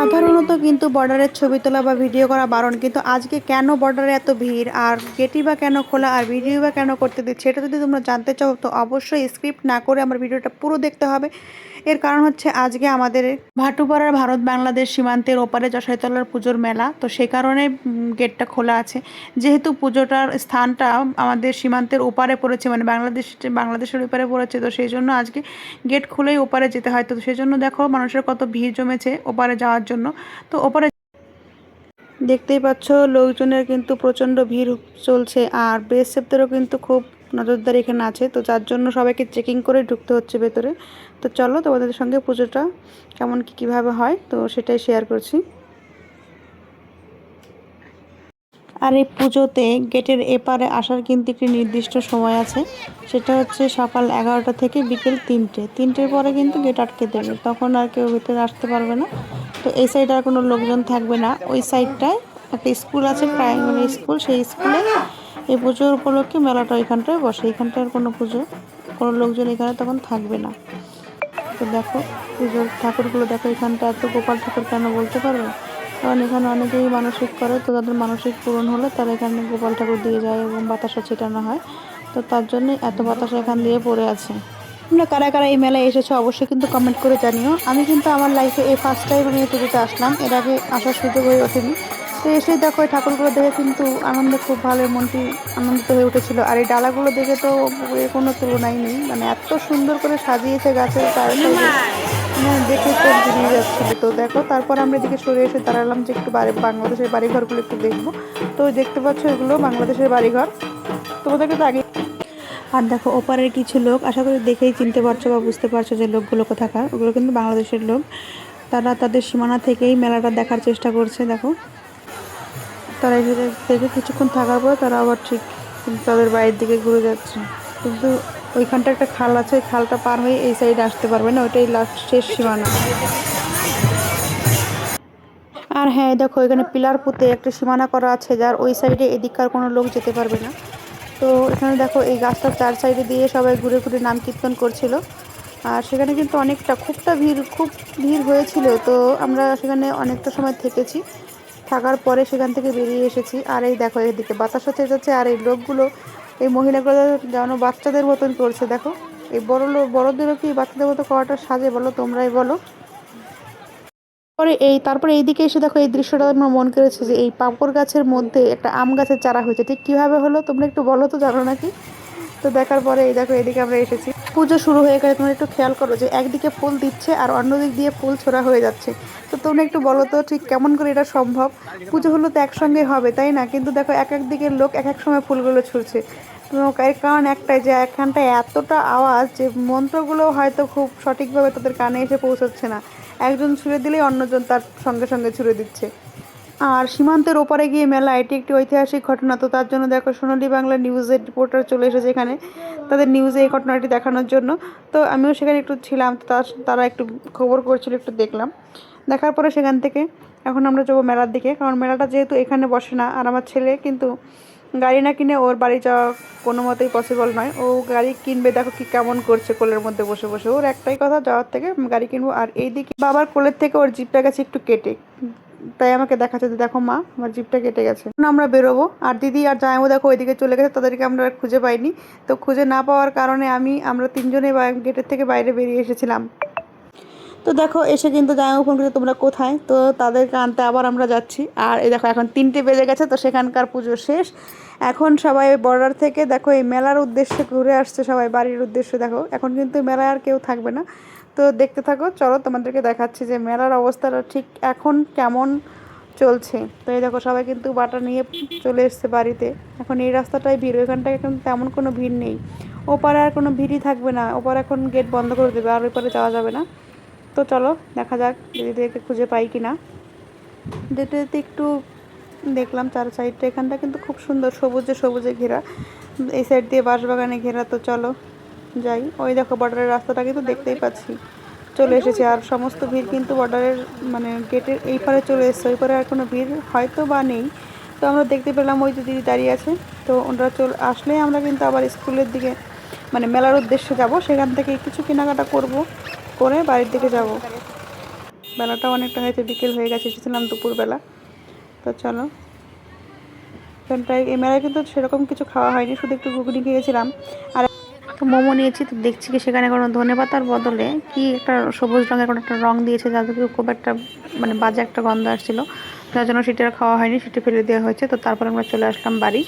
সাধারণত কিন্তু বর্ডারের ছবি তোলা বা ভিডিও করা বারণ, কিন্তু আজকে কেন বর্ডারে এত ভিড় আর গেটই বা কেন খোলা আর ভিডিও বা কেন করতে দিচ্ছে, এটা যদি তোমরা জানতে চাও তো অবশ্যই স্ক্রিপ্ট না করে আমার ভিডিওটা পুরো দেখতে হবে। এর কারণ হচ্ছে আজকে আমাদের ভাটুপাড়ার ভারত বাংলাদেশ সীমান্তের ওপারে জশাইতলার পুজোর মেলা, তো সেই কারণে গেটটা খোলা আছে। যেহেতু পুজোটার স্থানটা আমাদের সীমান্তের ওপারে পড়েছে, মানে বাংলাদেশের ওপারে পড়েছে, তো সেই জন্য আজকে গেট খুলেই ওপারে যেতে হয়। তো সেই জন্য দেখো মানুষের কত ভিড় জমেছে ওপারে যাওয়ার জন্য। তো ওপারে দেখতেই পাচ্ছ লোকজনের কিন্তু প্রচণ্ড ভিড় চলছে, আর বিএসএফদেরও কিন্তু খুব নজরদারি এখানে আছে, তো যার জন্য সবাইকে চেকিং করে ঢুকতে হচ্ছে ভেতরে। তো চলো তোমাদের সঙ্গে পুজোটা কেমন কীভাবে হয় তো সেটাই শেয়ার করছি। আর এই পুজোতে গেটের এপারে আসার কিন্তু একটি নির্দিষ্ট সময় আছে, সেটা হচ্ছে সকাল 11টা থেকে বিকেল 3টের পরে কিন্তু গেট আটকে দেবে, তখন আর কেউ ভেতরে আসতে পারবে না। তো এই সাইডে আর কোনো লোকজন থাকবে না। ওই সাইডটায় একটা স্কুল আছে, প্রাইমারি স্কুল, সেই স্কুলে এই পুজোর উপলক্ষে মেলাটা ওইখানটায় বসে। এইখানটার কোনো লোকজন এখানে তখন থাকবে না। তো দেখো পুজোর ঠাকুরগুলো দেখো, এখানটা এত গোপাল ঠাকুর কেন বলতে পারবে? কারণ এখানে অনেকেই মানসিক করে, তো তাদের মানসিক পূরণ হলে তারা এখানে গোপাল ঠাকুর দিয়ে যায় এবং বাতাসা ছিটানো হয়। তো তার জন্যই এত বাতাসা এখান দিয়ে পড়ে আছে। তোমরা কারা কারা এই মেলায় এসেছো অবশ্যই কিন্তু কমেন্ট করে জানিও। আমি কিন্তু আমার লাইফে এই ফার্স্ট টাইম আমি এই পুজোতে আসলাম, এর আগে আসার সুযোগ হয়ে ওঠেনি। তো এসেই দেখো এই ঠাকুরগুলো দেখে কিন্তু আনন্দে খুব ভালো, মনটি আনন্দিত হয়ে উঠেছিল। আর এই ডালাগুলো দেখে তো এর কোনো তুলনাই নেই, মানে এত সুন্দর করে সাজিয়েছে গাছের চার সাইডে, মানে দেখে চোখ জুড়িয়ে যাচ্ছিল। তো দেখো তারপর আমরা এদিকে সরে এসে দাঁড়ালাম যে একটু বাংলাদেশের বাড়িঘরগুলো একটু দেখবো। তো দেখতে পাচ্ছ এগুলো বাংলাদেশের বাড়িঘর, তোমাদেরকে তো আগে। আর দেখো ওপারের কিছু লোক, আশা করি দেখেই চিনতে পারছো বা বুঝতে পারছো যে লোকগুলো কোথাকার। ওগুলো কিন্তু বাংলাদেশের লোক, তারা তাদের সীমানা থেকেই মেলাটা দেখার চেষ্টা করছে। দেখো তারা এখানে থেকে কিছুক্ষণ থাকার পর তারা আবার ঠিক তাদের বাড়ির দিকে ঘুরে যাচ্ছে। কিন্তু ওইখানটা একটা খাল আছে, ওই খালটা পার হয়ে এই সাইডে আসতে পারবে না, ওইটাই লাস্ট শেষ সীমানা। আর হ্যাঁ দেখো এখানে পিলার পুঁতে একটা সীমানা করা আছে, যার ওই সাইডে এদিককার কোনো লোক যেতে পারবে না। তো এখানে দেখো এই গাছটার চার সাইডে দিয়ে সবাই ঘুরে ঘুরে নাম কীর্তন করছিল। আর সেখানে কিন্তু খুব ভিড় হয়েছিল। তো আমরা সেখানে অনেকটা সময় থেকেছি, থাকার পরে সেখান থেকে বেরিয়ে এসেছি। আর এই দেখো এদিকে বাতাস হচ্ছে যাচ্ছে, আর এই লোকগুলো, এই মহিলাগুলো যেন বাচ্চাদের মতন করছে। দেখো এই বড়দেরও কি বাচ্চাদের মতো করাটা সাজে বলো, তোমরাই বলো। তারপরে এইদিকে এসে দেখো এই দৃশ্যটা আমার মন করেছে যে এই পাপড় গাছের মধ্যে একটা আম গাছের চারা হয়েছে, ঠিক কীভাবে হলো তোমরা একটু বলো তো, জানো নাকি? তো দেখার পরে এই দেখো এদিকে আমরা এসেছি। পুজো শুরু হয়ে গেলে তোমরা একটু খেয়াল করো যে একদিকে ফুল দিচ্ছে আর অন্য দিক দিয়ে ফুল ছোড়া হয়ে যাচ্ছে। তো তোমরা একটু বলো তো ঠিক কেমন করে এটা সম্ভব? পুজো হলো তো একসঙ্গে হবে তাই না, কিন্তু দেখো এক এক দিকের লোক এক এক সময় ফুলগুলো ছুঁড়ছে। তো এর কারণ একটাই, যে এখানটায় এতটা আওয়াজ যে মন্ত্রগুলো হয়তো খুব সঠিকভাবে তাদের কানে এসে পৌঁছচ্ছে না। একজন ছুঁড়ে দিলেই অন্যজন তার সঙ্গে সঙ্গে ছুঁড়ে দিচ্ছে। আর সীমান্তের ওপারে গিয়ে মেলা, এটি একটি ঐতিহাসিক ঘটনা। তো তার জন্য দেখো সোনালী বাংলা নিউজের রিপোর্টার চলে এসেছে এখানে তাদের নিউজে এই ঘটনাটি দেখানোর জন্য। তো আমিও সেখানে একটু ছিলাম, তো তারা একটু খবর করছিল, একটু দেখলাম। দেখার পরে সেখান থেকে এখন আমরা যাবো মেলার দিকে, কারণ মেলাটা যেহেতু এখানে বসে না, আর আমার ছেলে কিন্তু গাড়ি না কিনে ওর বাড়ি যাওয়া কোনো মতেই পসিবল নয়। ও গাড়ি কিনবে, দেখো কি কেমন করছে কোলের মধ্যে বসে বসে। ওর একটাই কথা, যাওয়ার থেকে গাড়ি কিনবো। আর এইদিকে বাবার কোলের থেকে ওর জিপটা গেছে একটু কেটে, তাই আমাকে দেখাচ্ছে যে দেখো মা আমার জিপটা কেটে গেছে। আমরা বেরোবো, আর দিদি আর জামাইও দেখো ওইদিকে চলে গেছে, তাদেরকে আমরা খুঁজে পাইনি। তো খুঁজে না পাওয়ার কারণে আমরা তিনজনে গেটের থেকে বাইরে বেরিয়ে এসেছিলাম। তো দেখো এসে কিন্তু জামাইবাবু ফোন করছে তোমরা কোথায়, তো তাদেরকে আনতে আবার আমরা যাচ্ছি। আর এই দেখো এখন 3টে বেজে গেছে, তো সেখানকার পুজো শেষ। এখন সবাই বর্ডার থেকে দেখো এই মেলার উদ্দেশ্যে ঘুরে আসছে, সবাই বাড়ির উদ্দেশ্যে। দেখো এখন কিন্তু মেলায় আর কেউ থাকবে না। তো দেখতে থাকো, চলো তোমাদেরকে দেখাচ্ছি যে মেলার অবস্থাটা ঠিক এখন কেমন চলছে। তো এই দেখো সবাই কিন্তু বাটা নিয়ে চলে এসছে বাড়িতে। এখন এই রাস্তাটাই ভিড়, ওইখানটায় এখন তেমন কোনো ভিড় নেই। ওপারে আর কোনো ভিড়ই থাকবে না, ওপারে এখন গেট বন্ধ করে দেবে, আর ওইপারে যাওয়া যাবে না। তো চলো দেখা যাক দিদিদেরকে খুঁজে পাই কি না। যেতে যেতে একটু দেখলাম চার সাইডটা, এখানটা কিন্তু খুব সুন্দর, সবুজে সবুজে ঘেরা, এই সাইড দিয়ে বাঁশবাগানে ঘেরা। তো চলো যাই। ওই দেখো বর্ডারের রাস্তাটা কিন্তু দেখতেই পাচ্ছি চলে এসেছে, আর সমস্ত ভিড় কিন্তু বর্ডারের মানে গেটের এই পারে চলে এসছে, ওই পারে আর কোনো ভিড় হয়তো বা নেই। তো আমরা দেখতে পেলাম ওই যে দিদি দাঁড়িয়ে আছে। তো ওনারা আসলেই আমরা কিন্তু আবার স্কুলের দিকে মানে মেলার উদ্দেশ্যে যাব, সেখান থেকে কিছু কেনাকাটা করব, করে বাড়ির দিকে যাব। বেলাটাও অনেকটা হয়েছে, বিকেল হয়ে গেছে, এসেছিলাম দুপুরবেলা। তো চলো, এখানটায় এই মেলায় কিন্তু সেরকম কিছু খাওয়া হয়নি, শুধু একটু ঘুগনি খেয়েছিলাম। আর তো মোমো নিয়েছি, তো দেখছি কি সেখানে কোনো ধনেপাতার বদলে কি একটা সবুজ রঙের কোনো একটা রং দিয়েছে, যাতে খুব একটা মানে বাজে একটা গন্ধ আসছিল, যার জন্য সেটা আর খাওয়া হয়নি, সেটা ফেলে দেওয়া হয়েছে। তো তারপর আমরা চলে আসলাম বাড়ি।